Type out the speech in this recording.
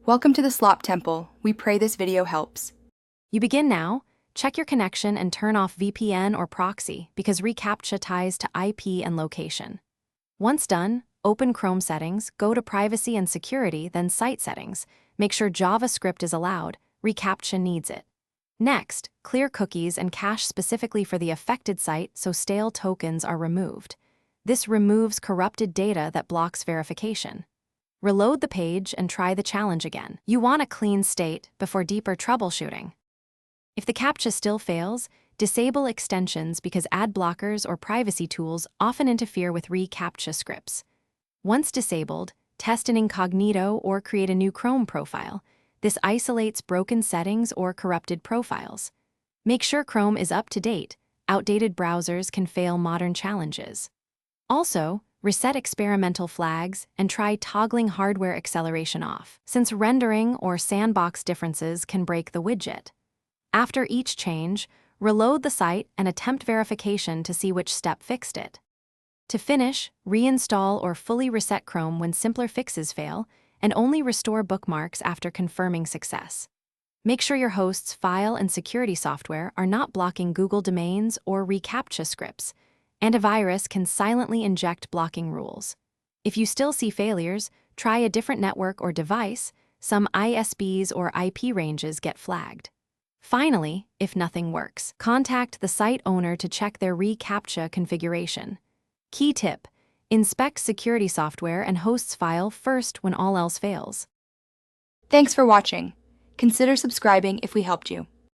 Welcome to the Slop Temple. We pray this video helps. You begin now. Check your connection and turn off VPN or proxy because reCAPTCHA ties to IP and location. Once done, open Chrome settings, go to Privacy and Security, then Site Settings. Make sure JavaScript is allowed. reCAPTCHA needs it. Next, clear cookies and cache specifically for the affected site so stale tokens are removed. This removes corrupted data that blocks verification. Reload the page and try the challenge again. You want a clean state before deeper troubleshooting. If the CAPTCHA still fails, disable extensions because ad blockers or privacy tools often interfere with reCAPTCHA scripts. Once disabled, test in incognito or create a new Chrome profile. This isolates broken settings or corrupted profiles. Make sure Chrome is up to date. Outdated browsers can fail modern challenges. Also, reset experimental flags and try toggling hardware acceleration off, since rendering or sandbox differences can break the widget. After each change, reload the site and attempt verification to see which step fixed it. To finish, reinstall or fully reset Chrome when simpler fixes fail, and only restore bookmarks after confirming success. Make sure your host's file and security software are not blocking Google domains or reCAPTCHA scripts. Antivirus can silently inject blocking rules. If you still see failures, try a different network or device. Some ISPs or IP ranges get flagged. Finally, if nothing works, contact the site owner to check their reCAPTCHA configuration. Key tip: inspect security software and host's file first when all else fails. Thanks for watching. Consider subscribing if we helped you.